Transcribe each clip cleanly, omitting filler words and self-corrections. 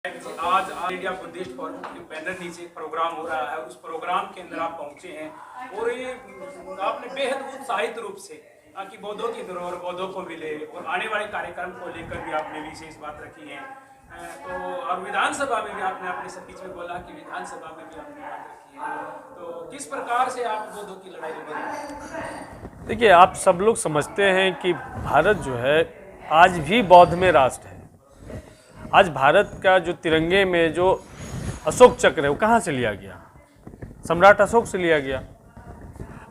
आज all India Buddhist forum के banner नीचे प्रोग्राम हो रहा है। उस प्रोग्राम के अंदर आप पहुंचे हैं और ये आपने बेहद उत्साहित रूप से कि बौद्धों की धरोहर बौद्धों को मिले और आने वाले कार्यक्रम को लेकर भी आपने विशेष बात रखी है। तो और विधानसभा में भी आपने अपने स्पीच में बोला कि विधानसभा में भी आपने बात रखी है। तो किस प्रकार से आप बौद्धों की लड़ाई लड़ रहे हैं? देखिए, आप सब लोग समझते हैं कि भारत जो है आज भी बौद्ध में राष्ट्र है। आज भारत का जो तिरंगे में जो अशोक चक्र है वो कहाँ से लिया गया? सम्राट अशोक से लिया गया।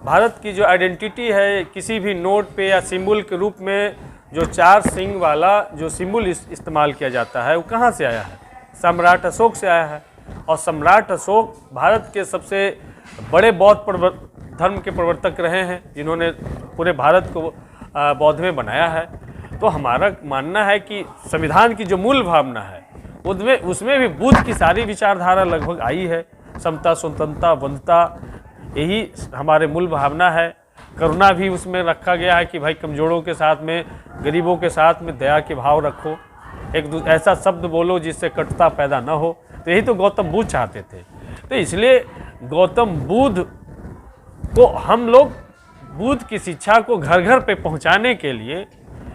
भारत की जो आइडेंटिटी है किसी भी नोट पे या सिंबल के रूप में जो 4 सिंग वाला जो सिंबल इस्तेमाल किया जाता है वो कहाँ से आया है? सम्राट अशोक से आया है। और सम्राट अशोक भारत के सबसे बड़े बौद्ध धर्म के प्रवर्तक रहे हैं, जिन्होंने पूरे भारत को बौद्ध में बनाया है। तो हमारा मानना है कि संविधान की जो मूल भावना है उसमें भी बुद्ध की सारी विचारधारा लगभग आई है। समता, स्वतंत्रता, बंधुता, यही हमारे मूल भावना है। करुणा भी उसमें रखा गया है कि भाई कमजोरों के साथ में, गरीबों के साथ में दया के भाव रखो, एक ऐसा शब्द बोलो जिससे कटुता पैदा न हो। तो यही तो गौतम बुद्ध चाहते थे। तो इसलिए गौतम बुद्ध को हम लोग बुद्ध की शिक्षा को घर घर पे पहुंचाने के लिए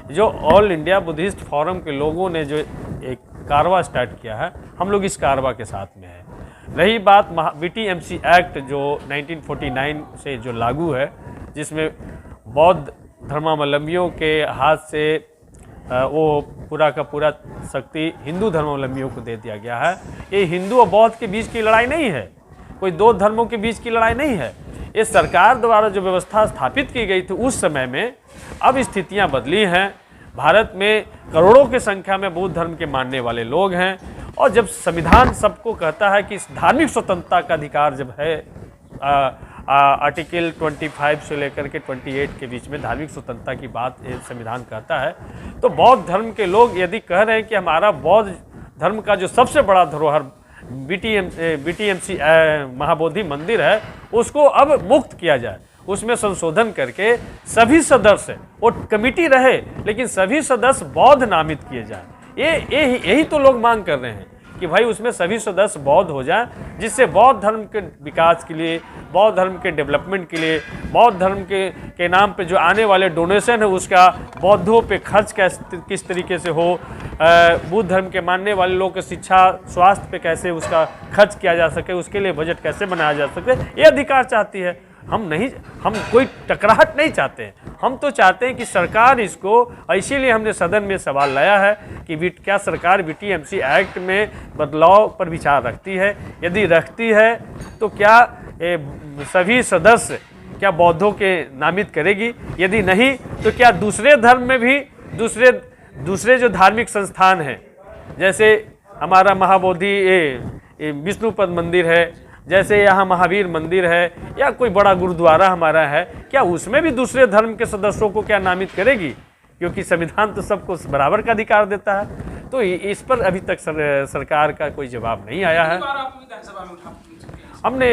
जो ऑल इंडिया बुद्धिस्ट फोरम के लोगों ने जो एक कारवा स्टार्ट किया है, हम लोग इस कारवा के साथ में हैं। रही बात BTMC एक्ट जो 1949 से जो लागू है, जिसमें बौद्ध धर्मावलंबियों के हाथ से वो पूरा का पूरा शक्ति हिंदू धर्मावलंबियों को दे दिया गया है। ये हिंदू और बौद्ध के बीच की लड़ाई नहीं है, कोई 2 धर्मों के बीच की लड़ाई नहीं है। ये सरकार द्वारा जो व्यवस्था स्थापित की गई थी उस समय में, अब स्थितियां बदली हैं। भारत में करोड़ों की संख्या में बौद्ध धर्म के मानने वाले लोग हैं। और जब संविधान सबको कहता है कि धार्मिक स्वतंत्रता का अधिकार जब है, आर्टिकल 25 से लेकर के 28 के बीच में धार्मिक स्वतंत्रता की बात संविधान कहता है, तो बौद्ध धर्म के लोग यदि कह रहे हैं कि हमारा बौद्ध धर्म का जो सबसे बड़ा धरोहर BTMC महाबोधि मंदिर है, उसको अब मुक्त किया जाए, उसमें संशोधन करके सभी सदस्य, वो कमिटी रहे लेकिन सभी सदस्य बौद्ध नामित किए जाए। यही तो लोग मांग कर रहे हैं कि भाई उसमें सभी सदस्य बौद्ध हो जाएं, जिससे बौद्ध धर्म के विकास के लिए, बौद्ध धर्म के डेवलपमेंट के लिए, बौद्ध धर्म के नाम पे जो आने वाले डोनेशन है उसका बौद्धों पे खर्च किस तरीके से हो, बुद्ध धर्म के मानने वाले लोगों की शिक्षा, स्वास्थ्य पे कैसे उसका खर्च किया जा सके, उसके लिए बजट कैसे बनाया जा सके, ये अधिकार चाहती है। हम कोई टकराहट नहीं चाहते हैं। हम तो चाहते हैं कि सरकार इसको, इसीलिए हमने सदन में सवाल लाया है कि क्या सरकार BTMC एक्ट में बदलाव पर विचार रखती है? यदि रखती है तो क्या सभी सदस्य क्या बौद्धों के नामित करेगी? यदि नहीं तो क्या दूसरे धर्म में भी दूसरे जो धार्मिक संस्थान हैं, जैसे हमारा महाबोधि विष्णुपद मंदिर है, जैसे यहाँ महावीर मंदिर है, या कोई बड़ा गुरुद्वारा हमारा है, क्या उसमें भी दूसरे धर्म के सदस्यों को क्या नामित करेगी? क्योंकि संविधान तो सबको बराबर का अधिकार देता है। तो इस पर अभी तक सरकार का कोई जवाब नहीं आया है। हमने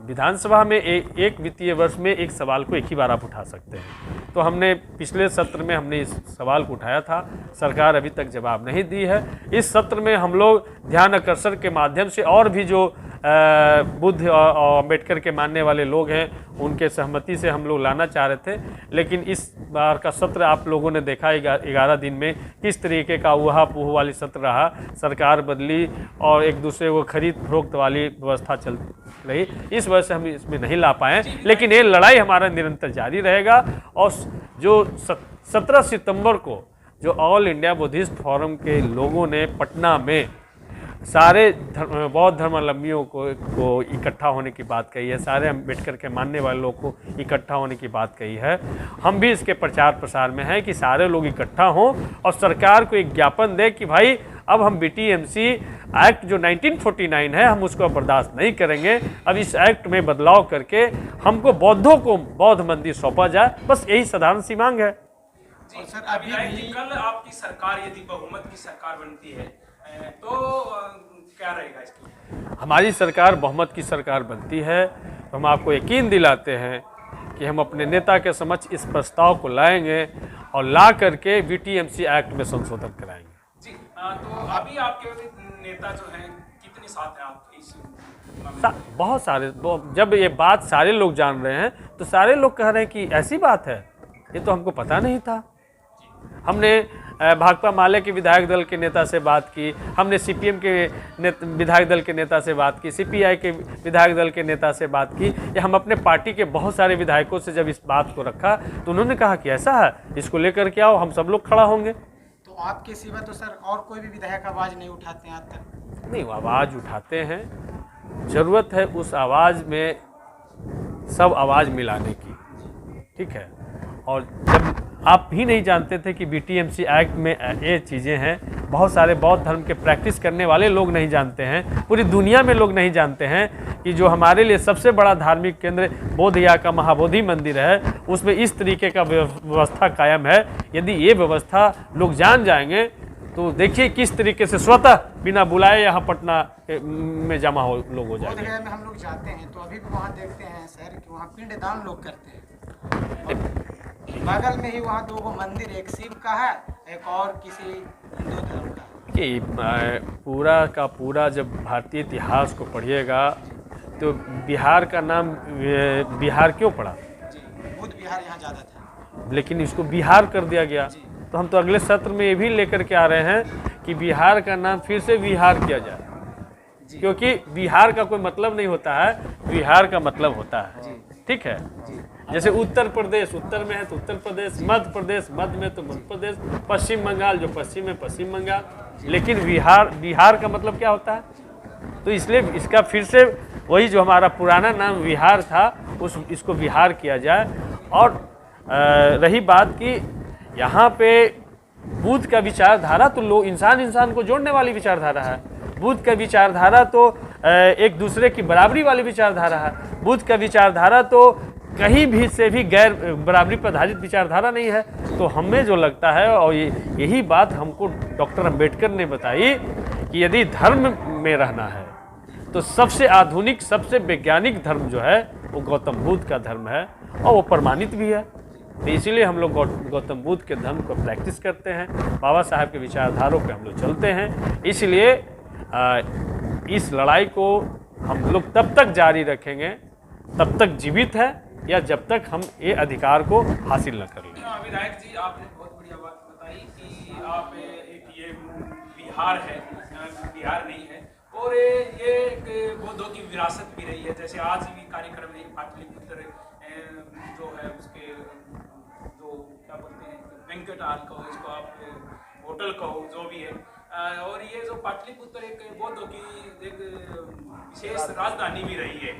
विधानसभा में एक वित्तीय वर्ष में एक सवाल को एक ही बार आप उठा सकते हैं। तो हमने पिछले सत्र में हमने इस सवाल को उठाया था, सरकार अभी तक जवाब नहीं दी है। इस सत्र में हम लोग ध्यान आकर्षण के माध्यम से और भी जो बुद्ध और अम्बेडकर के मानने वाले लोग हैं उनके सहमति से हम लोग लाना चाह रहे थे, लेकिन इस बार का सत्र आप लोगों ने देखा 11 दिन में किस तरीके का उहा पुह वाली सत्र रहा। सरकार बदली और एक दूसरे को खरीद फरोख्त वाली व्यवस्था चल रही, इस वजह से हम इसमें नहीं ला पाए। लेकिन ये लड़ाई हमारा निरंतर जारी रहेगा। और जो 17 सितंबर को जो ऑल इंडिया बुद्धिस्ट फोरम के लोगों ने पटना में सारे बौद्ध धर्मावलंबियों को इकट्ठा होने की बात कही है, सारे अम्बेडकर के मानने वाले लोगों को इकट्ठा होने की बात कही है, हम भी इसके प्रचार प्रसार में हैं कि सारे लोग इकट्ठा हों और सरकार को एक ज्ञापन दे कि भाई अब हम BTMC एक्ट जो 1949 है हम उसको बर्दाश्त नहीं करेंगे। अब इस एक्ट में बदलाव करके हमको बौद्धों को बौद्ध मंदिर सौंपा जाए, बस यही साधारण सी मांग है। जी सर, अभी कल आपकी सरकार यदि बहुमत की सरकार बनती है तो क्या रहेगा इसकी? हमारी सरकार बहुमत की सरकार बनती है तो हम आपको यकीन दिलाते हैं कि हम अपने नेता के समक्ष इस प्रस्ताव को लाएंगे और ला करके BTMC एक्ट में संशोधन कराएंगे। जी, तो अभी आपके नेता नेता जो हैं कितने साथ हैं आपके इस बहुत सारे, जब ये बात सारे लोग जान रहे हैं तो सारे लोग कह रहे हैं कि ऐसी बात है, ये तो हमको पता नहीं था। हमने भाकपा माले के विधायक दल के नेता से बात की, हमने सीपीएम के विधायक दल के नेता से बात की, सीपीआई के विधायक दल के नेता से बात की, या हम अपने पार्टी के बहुत सारे विधायकों से जब इस बात को रखा तो उन्होंने कहा कि ऐसा है, इसको लेकर के आओ, हम सब लोग खड़ा होंगे। तो आपके सिवा तो सर और कोई भी विधायक आवाज़ नहीं उठाते हैं आज तक? नहीं, वो आवाज़ उठाते हैं, ज़रूरत है उस आवाज़ में सब आवाज़ मिलाने की, ठीक है। और जब आप ही नहीं जानते थे कि बीटीएमसी एक्ट में ये चीज़ें हैं, बहुत सारे बौद्ध धर्म के प्रैक्टिस करने वाले लोग नहीं जानते हैं, पूरी दुनिया में लोग नहीं जानते हैं कि जो हमारे लिए सबसे बड़ा धार्मिक केंद्र बोधगया का महाबोधि मंदिर है, उसमें इस तरीके का व्यवस्था कायम है। यदि ये व्यवस्था लोग जान जाएंगे तो देखिए किस तरीके से स्वतः बिना बुलाए यहाँ पटना में जमा हो लोग हो जाएंगे। बोधगया में हम लोग जाते हैं तो अभी भी वहाँ देखते हैं सर कि वहाँ पिंडदान लोग करते हैं। बगल में ही वहाँ 2 मंदिर, एक शिव का है, एक और किसी हिंदू धर्म का। कि पूरा का पूरा जब भारतीय इतिहास को पढ़िएगा तो बिहार का नाम बिहार क्यों पड़ा? जी, बुद्ध विहार यहाँ ज़्यादा था, लेकिन इसको बिहार कर दिया गया। तो हम तो अगले सत्र में ये भी लेकर के आ रहे हैं कि बिहार का नाम फिर से विहार किया जाए, क्योंकि बिहार का कोई मतलब नहीं होता है, बिहार का मतलब होता है, ठीक है। जैसे उत्तर प्रदेश उत्तर में है तो उत्तर प्रदेश, मध्य प्रदेश मध्य में तो मध्य प्रदेश, पश्चिम बंगाल जो पश्चिम में पश्चिम बंगाल, लेकिन बिहार का मतलब क्या होता है? तो इसलिए इसका फिर से वही जो हमारा पुराना नाम बिहार था इसको बिहार किया जाए। और रही बात कि यहाँ पे बुद्ध का विचारधारा तो लोग इंसान को जोड़ने वाली विचारधारा है। बुद्ध का विचारधारा तो एक दूसरे की बराबरी वाली विचारधारा है। बुद्ध का विचारधारा तो कहीं भी से भी गैर बराबरी पर आधारित विचारधारा नहीं है। तो हमें जो लगता है, और यही बात हमको डॉक्टर अंबेडकर ने बताई कि यदि धर्म में रहना है तो सबसे आधुनिक सबसे वैज्ञानिक धर्म जो है वो गौतम बुद्ध का धर्म है, और वो प्रमाणित भी है। तो इसीलिए हम लोग गौतम बुद्ध के धर्म को प्रैक्टिस करते हैं, बाबा साहब के विचारधारों पे हम लोग चलते हैं। इसलिए इस लड़ाई को हम लोग तब तक जारी रखेंगे तब तक जीवित है, या जब तक हम ये अधिकार को हासिल न कर लें। विधायक जी, आपने बहुत बढ़िया बात बताई कि आप एक ये बिहार है, बिहार नहीं है, और ये एक बौद्धों की विरासत भी रही है। जैसे आज भी कार्यक्रम है पाटलिपुत्र जो है उसके जो क्या बोलते हैं वेंकट हाल कहो, इसको आप होटल कहो, जो भी है, और ये जो पाटलिपुत्र एक बौद्धों की एक विशेष राजधानी भी रही है,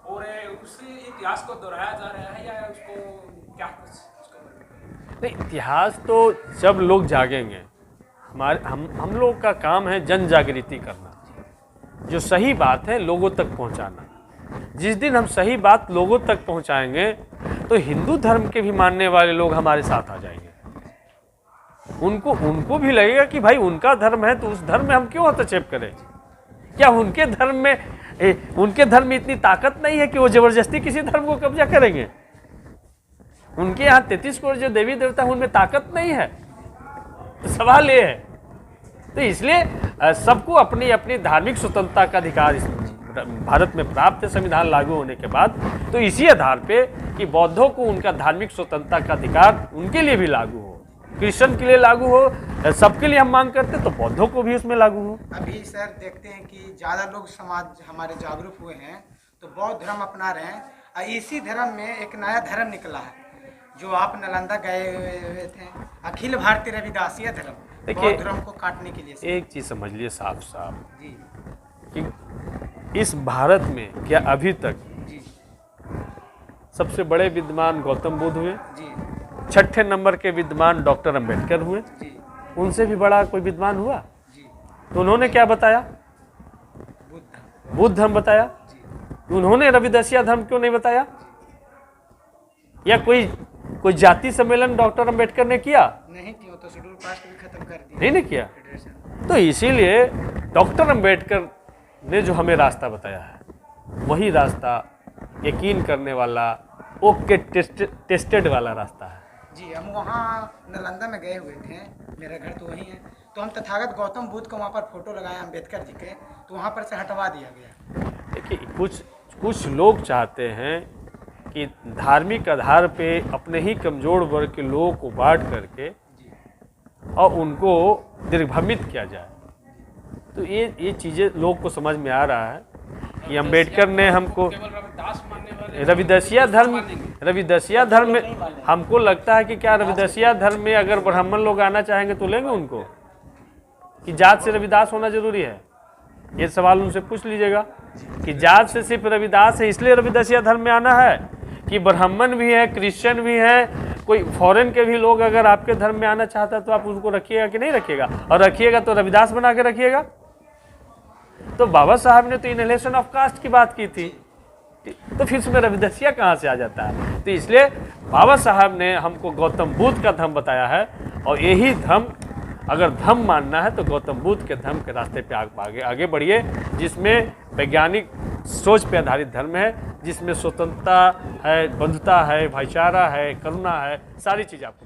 और उस इतिहास को दोहराया जा रहा है, या उसको क्या कुछ नहीं, इतिहास तो जब लोग जागेंगे, हम लोग का काम है जन जागृति करना, जो सही बात है लोगों तक पहुंचाना। जिस दिन हम सही बात लोगों तक पहुंचाएंगे तो हिंदू धर्म के भी मानने वाले लोग हमारे साथ आ जाएंगे। उनको भी लगेगा कि भाई उनका धर्म है तो उस धर्म में हम क्यों हस्तक्षेप करें। क्या उनके धर्म में इतनी ताकत नहीं है कि वो जबरदस्ती किसी धर्म को कब्जा करेंगे? उनके यहाँ 33 करोड़ जो देवी देवता हैं उनमें ताकत नहीं है। तो सवाल ये है, तो इसलिए सबको अपनी अपनी धार्मिक स्वतंत्रता का अधिकार इस भारत में प्राप्त है संविधान लागू होने के बाद। तो इसी आधार पे कि बौद्धों को उनका धार्मिक स्वतंत्रता का अधिकार उनके लिए भी लागू हो, क्रिश्चियन के लिए लागू हो, सबके लिए हम मांग करते तो बौद्धों को भी उसमें लागू हो। अभी सर देखते हैं कि ज़्यादा लोग समाज हमारे जागरूक हुए हैं तो बौद्ध धर्म अपना रहे हैं, और इसी धर्म में एक नया धर्म निकला है जो आप नालंदा गए हुए थे, अखिल भारतीय रविदासीय धर्म। देखिए, बौद्ध धर्म को काटने के लिए एक चीज़ समझ लिए साफ जी कि इस भारत में क्या अभी तक जी सबसे बड़े विद्वान गौतम बुद्ध हुए, जी 6ठे नंबर के विद्वान डॉक्टर अंबेडकर हुए, जी उनसे भी बड़ा कोई विद्वान हुआ? जी तो उन्होंने क्या बताया? बुद्ध धर्म बताया। उन्होंने रविदासिया धर्म क्यों नहीं बताया? या कोई जाति सम्मेलन डॉक्टर अंबेडकर ने किया? नहीं किया, तो शेड्यूल कास्ट भी खत्म कर दिया नहीं किया। तो इसीलिए डॉक्टर अंबेडकर ने जो हमें रास्ता बताया है वही रास्ता यकीन करने वाला, ओके टेस्टेड वाला रास्ता है। जी, हम वहाँ नालंदा में गए हुए थे, मेरा घर तो वहीं है। तो हम तथागत गौतम बुद्ध को वहाँ पर फोटो लगाए अम्बेडकर जी के, तो वहाँ पर से हटवा दिया गया। देखिए कुछ लोग चाहते हैं कि धार्मिक आधार पे अपने ही कमज़ोर वर्ग के लोगों को बांट करके और उनको दिग्भ्रमित किया जाए। तो ये चीज़ें लोग को समझ में आ रहा है कि अम्बेडकर ने हमको रविदासिया धर्म में हमको लगता है कि क्या रविदासिया धर्म में अगर ब्राह्मण लोग आना चाहेंगे तो लेंगे उनको, कि जात से रविदास होना जरूरी है? ये सवाल उनसे पूछ लीजिएगा कि जात से सिर्फ रविदास है इसलिए रविदासिया धर्म में आना है, कि ब्राह्मण भी है, क्रिश्चियन भी है, कोई फॉरेन के भी लोग अगर आपके धर्म में आना चाहता है तो आप उनको रखिएगा कि नहीं रखिएगा? और रखिएगा तो रविदास बना के रखिएगा। तो बाबा साहब ने तो इनहेलेशन ऑफ कास्ट की बात की थी, तो फिर इसमें रविदासिया कहाँ से आ जाता है? तो इसलिए बाबा साहब ने हमको गौतम बुद्ध का धर्म बताया है, और यही धर्म अगर धर्म मानना है तो गौतम बुद्ध के धर्म के रास्ते पे आगे बढ़िए, जिसमें वैज्ञानिक सोच पे आधारित धर्म है, जिसमें स्वतंत्रता है, बंधुता है, भाईचारा है, करुणा है, सारी चीज़ आपको